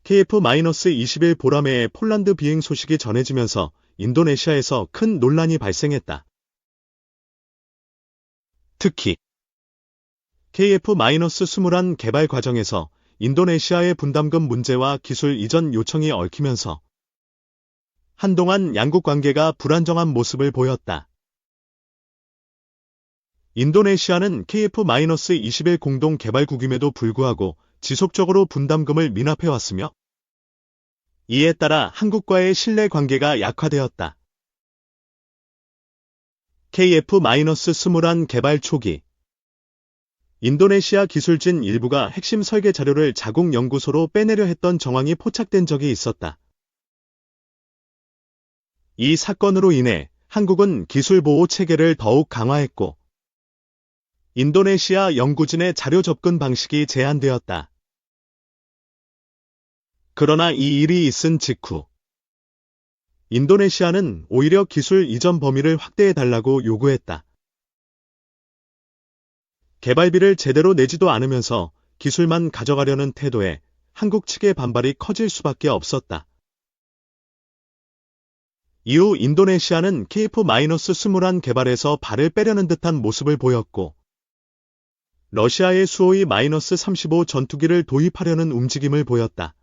KF-21 보라매의 폴란드 비행 소식이 전해지면서 인도네시아에서 큰 논란이 발생했다. 특히 KF-21 개발 과정에서 인도네시아의 분담금 문제와 기술 이전 요청이 얽히면서 한동안 양국 관계가 불안정한 모습을 보였다. 인도네시아는 KF-21 공동 개발국임에도 불구하고 지속적으로 분담금을 미납해왔으며 이에 따라 한국과의 신뢰 관계가 약화되었다. KF-21 개발 초기 인도네시아 기술진 일부가 핵심 설계 자료를 자국 연구소로 빼내려 했던 정황이 포착된 적이 있었다. 이 사건으로 인해 한국은 기술 보호 체계를 더욱 강화했고 인도네시아 연구진의 자료 접근 방식이 제한되었다. 그러나 이 일이 있은 직후 인도네시아는 오히려 기술 이전 범위를 확대해달라고 요구했다. 개발비를 제대로 내지도 않으면서 기술만 가져가려는 태도에 한국 측의 반발이 커질 수밖에 없었다. 이후 인도네시아는 KF-21 개발에서 발을 빼려는 듯한 모습을 보였고 러시아의 수호이 -35 전투기를 도입하려는 움직임을 보였다.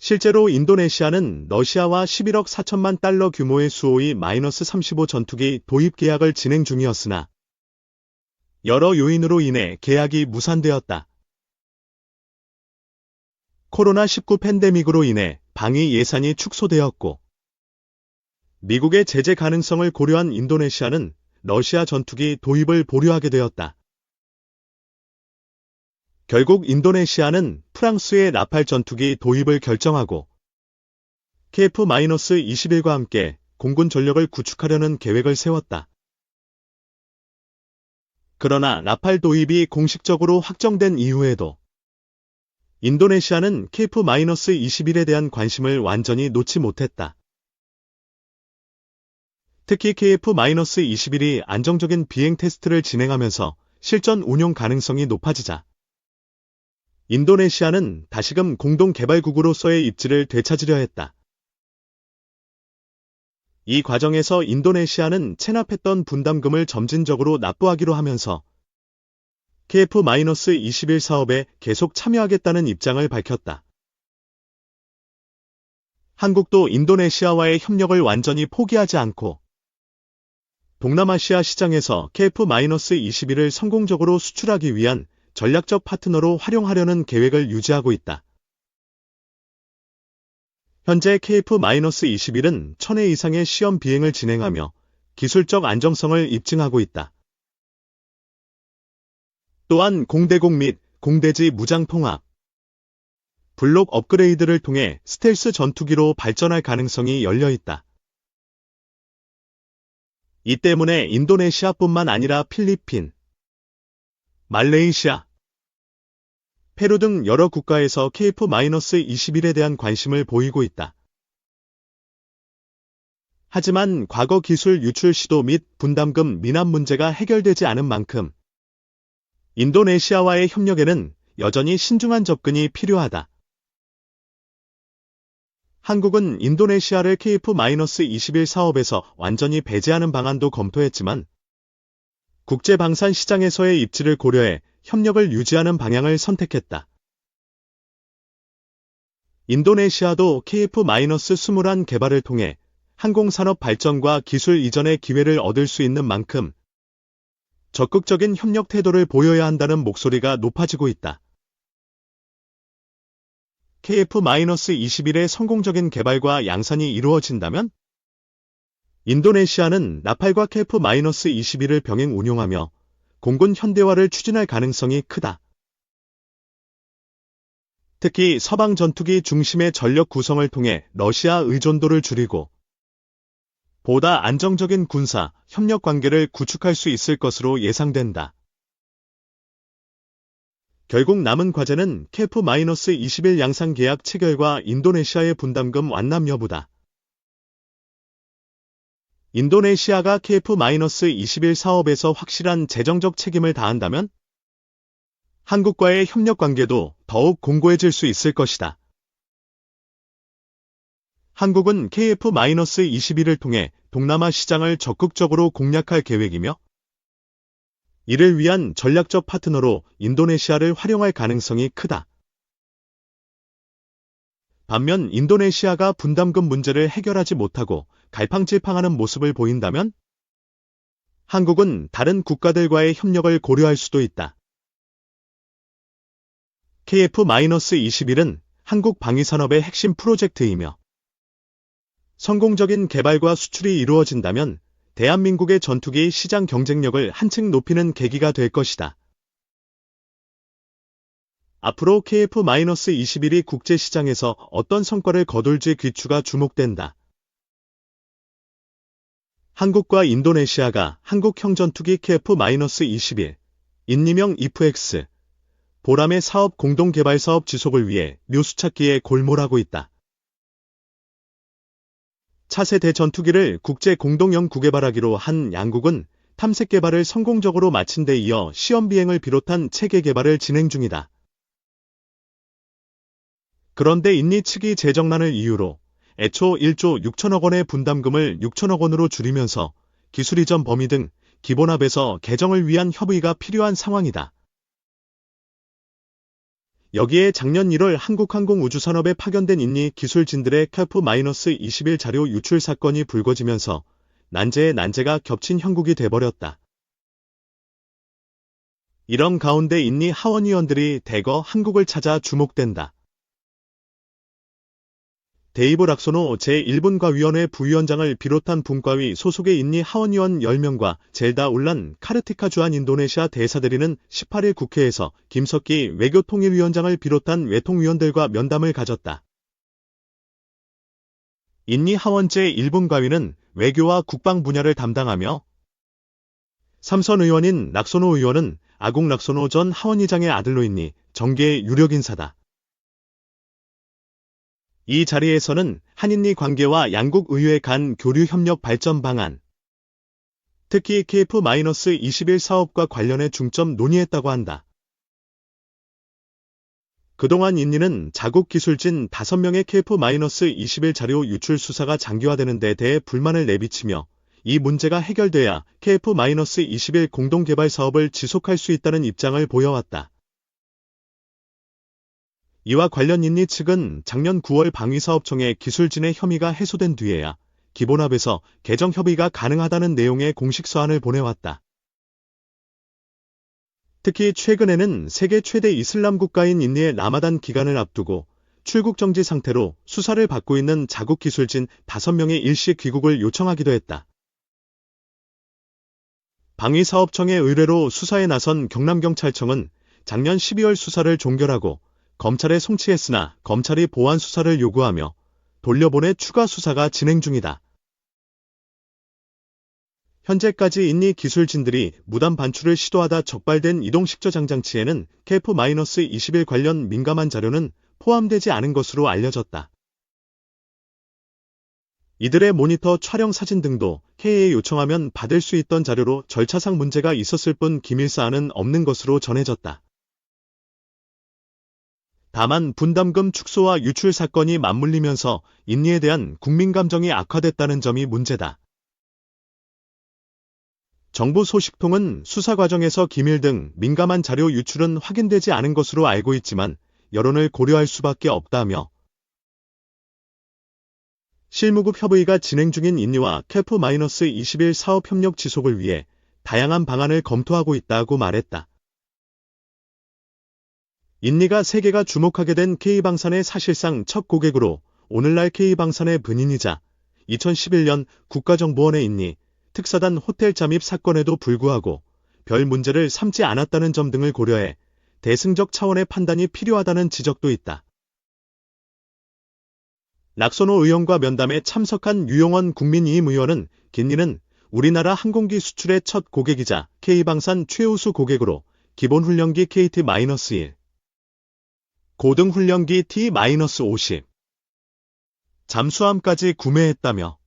실제로 인도네시아는 러시아와 11억 4천만 달러 규모의 수호이 -35 전투기 도입 계약을 진행 중이었으나 여러 요인으로 인해 계약이 무산되었다. 코로나19 팬데믹으로 인해 방위 예산이 축소되었고 미국의 제재 가능성을 고려한 인도네시아는 러시아 전투기 도입을 보류하게 되었다. 결국 인도네시아는 프랑스의 라팔 전투기 도입을 결정하고 KF-21과 함께 공군 전력을 구축하려는 계획을 세웠다. 그러나 라팔 도입이 공식적으로 확정된 이후에도 인도네시아는 KF-21에 대한 관심을 완전히 놓지 못했다. 특히 KF-21이 안정적인 비행 테스트를 진행하면서 실전 운용 가능성이 높아지자 인도네시아는 다시금 공동개발국으로서의 입지를 되찾으려 했다. 이 과정에서 인도네시아는 체납했던 분담금을 점진적으로 납부하기로 하면서 KF-21 사업에 계속 참여하겠다는 입장을 밝혔다. 한국도 인도네시아와의 협력을 완전히 포기하지 않고 동남아시아 시장에서 KF-21을 성공적으로 수출하기 위한 전략적 파트너로 활용하려는 계획을 유지하고 있다. 현재 KF-21은 1000회 이상의 시험 비행을 진행하며 기술적 안정성을 입증하고 있다. 또한 공대공 및 공대지 무장 통합, 블록 업그레이드를 통해 스텔스 전투기로 발전할 가능성이 열려 있다. 이 때문에 인도네시아뿐만 아니라 필리핀, 말레이시아, 페루 등 여러 국가에서 KF-21에 대한 관심을 보이고 있다. 하지만 과거 기술 유출 시도 및 분담금 미납 문제가 해결되지 않은 만큼 인도네시아와의 협력에는 여전히 신중한 접근이 필요하다. 한국은 인도네시아를 KF-21 사업에서 완전히 배제하는 방안도 검토했지만 국제방산 시장에서의 입지를 고려해 협력을 유지하는 방향을 선택했다. 인도네시아도 KF-21 개발을 통해 항공산업 발전과 기술 이전의 기회를 얻을 수 있는 만큼 적극적인 협력 태도를 보여야 한다는 목소리가 높아지고 있다. KF-21의 성공적인 개발과 양산이 이루어진다면 인도네시아는 라팔과 KF-21을 병행 운용하며 공군 현대화를 추진할 가능성이 크다. 특히 서방 전투기 중심의 전력 구성을 통해 러시아 의존도를 줄이고 보다 안정적인 군사, 협력 관계를 구축할 수 있을 것으로 예상된다. 결국 남은 과제는 KF-21 양산 계약 체결과 인도네시아의 분담금 완납 여부다. 인도네시아가 KF-21 사업에서 확실한 재정적 책임을 다한다면 한국과의 협력 관계도 더욱 공고해질 수 있을 것이다. 한국은 KF-21을 통해 동남아 시장을 적극적으로 공략할 계획이며 이를 위한 전략적 파트너로 인도네시아를 활용할 가능성이 크다. 반면 인도네시아가 분담금 문제를 해결하지 못하고 갈팡질팡하는 모습을 보인다면 한국은 다른 국가들과의 협력을 고려할 수도 있다. KF-21은 한국 방위산업의 핵심 프로젝트이며 성공적인 개발과 수출이 이루어진다면 대한민국의 전투기 시장 경쟁력을 한층 높이는 계기가 될 것이다. 앞으로 KF-21이 국제시장에서 어떤 성과를 거둘지 귀추가 주목된다. 한국과 인도네시아가 한국형 전투기 KF-21, 인니명 IF-X, 보람의 사업 공동개발 사업 지속을 위해 묘수 찾기에 골몰하고 있다. 차세대 전투기를 국제 공동 연구개발하기로 한 양국은 탐색 개발을 성공적으로 마친 데 이어 시험 비행을 비롯한 체계 개발을 진행 중이다. 그런데 인니 측이 재정난을 이유로 애초 1조 6천억 원의 분담금을 6천억 원으로 줄이면서 기술 이전 범위 등 기본합에서 개정을 위한 협의가 필요한 상황이다. 여기에 작년 1월 한국항공우주산업에 파견된 인니 기술진들의 KF-21 자료 유출 사건이 불거지면서 난제에 난제가 겹친 형국이 돼버렸다. 이런 가운데 인니 하원의원들이 대거 한국을 찾아 주목된다. 데이브 락소노 제1분과위원회 부위원장을 비롯한 분과위 소속의 인니 하원의원 10명과 젤다 울란 카르티카 주한 인도네시아 대사들이는 18일 국회에서 김석기 외교통일위원장을 비롯한 외통위원들과 면담을 가졌다. 인니 하원 제1분과위는 외교와 국방 분야를 담당하며 삼선 의원인 락소노 의원은 아국 락소노 전 하원의장의 아들로 있니 정계의 유력 인사다. 이 자리에서는 한인니 관계와 양국 의회 간 교류 협력 발전 방안, 특히 KF-21 사업과 관련해 중점 논의했다고 한다. 그동안 인니는 자국 기술진 5명의 KF-21 자료 유출 수사가 장기화되는 데 대해 불만을 내비치며 이 문제가 해결돼야 KF-21 공동개발 사업을 지속할 수 있다는 입장을 보여왔다. 이와 관련 인니 측은 작년 9월 방위사업청에 기술진의 혐의가 해소된 뒤에야 기본합에서 개정 협의가 가능하다는 내용의 공식 서한을 보내왔다. 특히 최근에는 세계 최대 이슬람 국가인 인니의 라마단 기간을 앞두고 출국 정지 상태로 수사를 받고 있는 자국 기술진 5명의 일시 귀국을 요청하기도 했다. 방위사업청의 의뢰로 수사에 나선 경남경찰청은 작년 12월 수사를 종결하고 검찰에 송치했으나 검찰이 보완 수사를 요구하며 돌려보내 추가 수사가 진행 중이다. 현재까지 인니 기술진들이 무단 반출을 시도하다 적발된 이동식저 장장치에는 KF-21 관련 민감한 자료는 포함되지 않은 것으로 알려졌다. 이들의 모니터 촬영 사진 등도 해외에 요청하면 받을 수 있던 자료로 절차상 문제가 있었을 뿐 기밀사안은 없는 것으로 전해졌다. 다만 분담금 축소와 유출 사건이 맞물리면서 인니에 대한 국민 감정이 악화됐다는 점이 문제다. 정부 소식통은 수사 과정에서 기밀 등 민감한 자료 유출은 확인되지 않은 것으로 알고 있지만 여론을 고려할 수밖에 없다며 실무급 협의가 진행 중인 인니와 KF-21 사업 협력 지속을 위해 다양한 방안을 검토하고 있다고 말했다. 인니가 세계가 주목하게 된 K방산의 사실상 첫 고객으로 오늘날 K방산의 본인이자 2011년 국가정보원의 인니 특사단 호텔 잠입 사건에도 불구하고 별 문제를 삼지 않았다는 점 등을 고려해 대승적 차원의 판단이 필요하다는 지적도 있다. 락소노 의원과 면담에 참석한 유용원 국민이임 의원은 긴니는 우리나라 항공기 수출의 첫 고객이자 K방산 최우수 고객으로 기본훈련기 KT-1, 고등훈련기 T-50, 잠수함까지 구매했다며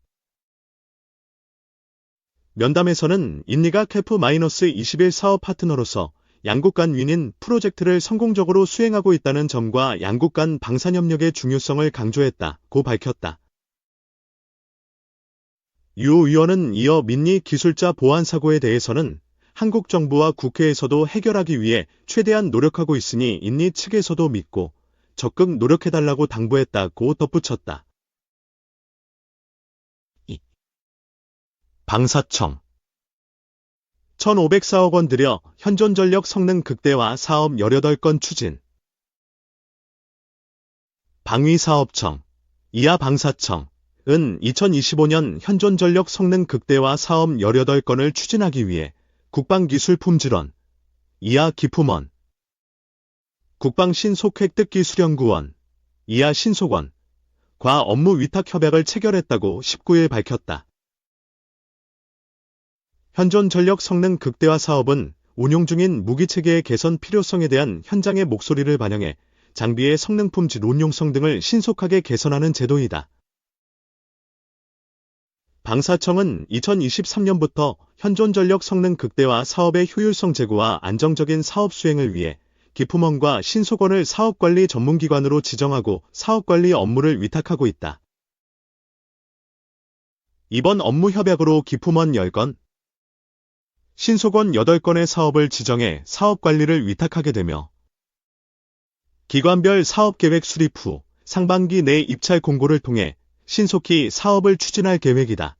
면담에서는 인니가 KF-21 사업 파트너로서 양국 간 윈윈 프로젝트를 성공적으로 수행하고 있다는 점과 양국 간 방산협력의 중요성을 강조했다고 밝혔다. 유 의원은 이어 민니 기술자 보안 사고에 대해서는 한국 정부와 국회에서도 해결하기 위해 최대한 노력하고 있으니 인니 측에서도 믿고 적극 노력해달라고 당부했다고 덧붙였다. 방사청 1,504억 원 들여 현존전력 성능 극대화 사업 18건 추진. 방위사업청, 이하방사청은 2025년 현존전력 성능 극대화 사업 18건을 추진하기 위해 국방기술품질원, 이하기품원, 국방신속획득기술연구원, 이하신속원, 과 업무 위탁 협약을 체결했다고 19일 밝혔다. 현존 전력 성능 극대화 사업은 운용 중인 무기체계의 개선 필요성에 대한 현장의 목소리를 반영해 장비의 성능 품질 운용성 등을 신속하게 개선하는 제도이다. 방사청은 2023년부터 현존 전력 성능 극대화 사업의 효율성 제고와 안정적인 사업 수행을 위해 기품원과 신속원을 사업관리 전문기관으로 지정하고 사업관리 업무를 위탁하고 있다. 이번 업무 협약으로 기품원 10건, 신속원 8건의 사업을 지정해 사업관리를 위탁하게 되며 기관별 사업계획 수립 후 상반기 내 입찰 공고를 통해 신속히 사업을 추진할 계획이다.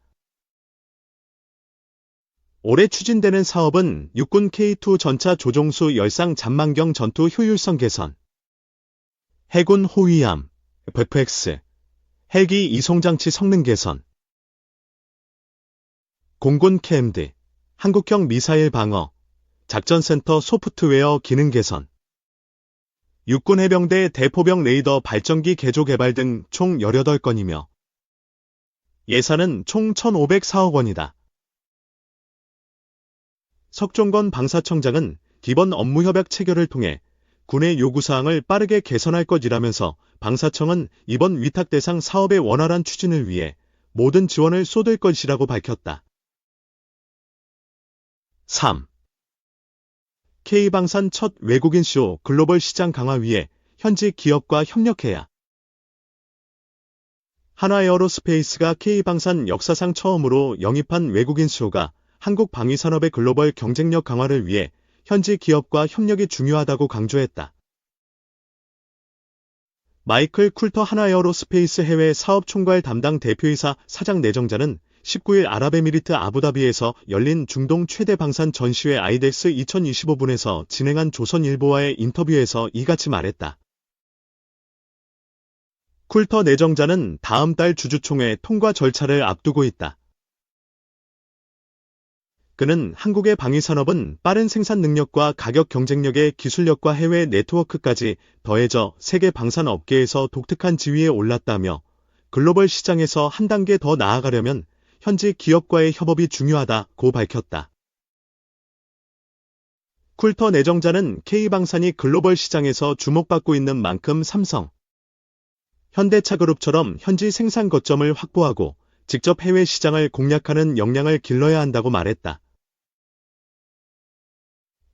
올해 추진되는 사업은 육군 K2 전차 조종수 열상 잠만경 전투 효율성 개선, 해군 호위함, FX, 헬기 이송장치 성능 개선, 공군 KMD, 한국형 미사일 방어, 작전센터 소프트웨어 기능 개선, 육군 해병대 대포병 레이더 발전기 개조 개발 등 총 18건이며 예산은 총 1,504억 원이다. 석종건 방사청장은 기본 업무협약 체결을 통해 군의 요구사항을 빠르게 개선할 것이라면서 방사청은 이번 위탁 대상 사업의 원활한 추진을 위해 모든 지원을 쏟을 것이라고 밝혔다. 3. K방산 첫 외국인 쇼 글로벌 시장 강화 위해 현지 기업과 협력해야. 한화에어로스페이스가 K방산 역사상 처음으로 영입한 외국인 쇼가 한국 방위산업의 글로벌 경쟁력 강화를 위해 현지 기업과 협력이 중요하다고 강조했다. 마이클 쿨터 한화에어로스페이스 해외 사업 총괄 담당 대표이사 사장 내정자는 19일 아랍에미리트 아부다비에서 열린 중동 최대 방산 전시회 아이덱스 2025분에서 진행한 조선일보와의 인터뷰에서 이같이 말했다. 쿨터 내정자는 다음 달 주주총회 통과 절차를 앞두고 있다. 그는 한국의 방위산업은 빠른 생산 능력과 가격 경쟁력의 기술력과 해외 네트워크까지 더해져 세계 방산 업계에서 독특한 지위에 올랐다며 글로벌 시장에서 한 단계 더 나아가려면 현지 기업과의 협업이 중요하다고 밝혔다. 쿨터 내정자는 K방산이 글로벌 시장에서 주목받고 있는 만큼 삼성, 현대차그룹처럼 현지 생산 거점을 확보하고 직접 해외 시장을 공략하는 역량을 길러야 한다고 말했다.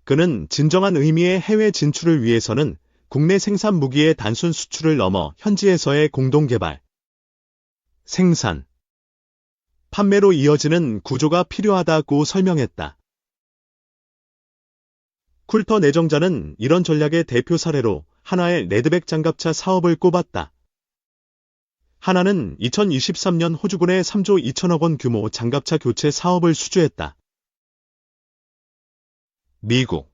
그는 진정한 의미의 해외 진출을 위해서는 국내 생산 무기의 단순 수출을 넘어 현지에서의 공동개발, 생산, 판매로 이어지는 구조가 필요하다고 설명했다. 쿨터 내정자는 이런 전략의 대표 사례로 한화의 레드백 장갑차 사업을 꼽았다. 한화는 2023년 호주군의 3조 2천억 원 규모 장갑차 교체 사업을 수주했다. 미국,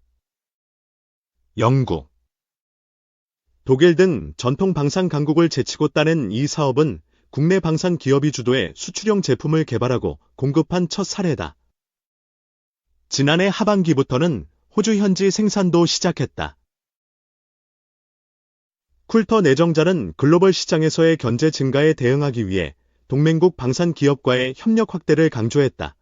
영국, 독일 등 전통 방산 강국을 제치고 따낸 이 사업은 국내 방산 기업이 주도해 수출형 제품을 개발하고 공급한 첫 사례다. 지난해 하반기부터는 호주 현지 생산도 시작했다. 쿨터 내정자는 글로벌 시장에서의 견제 증가에 대응하기 위해 동맹국 방산 기업과의 협력 확대를 강조했다.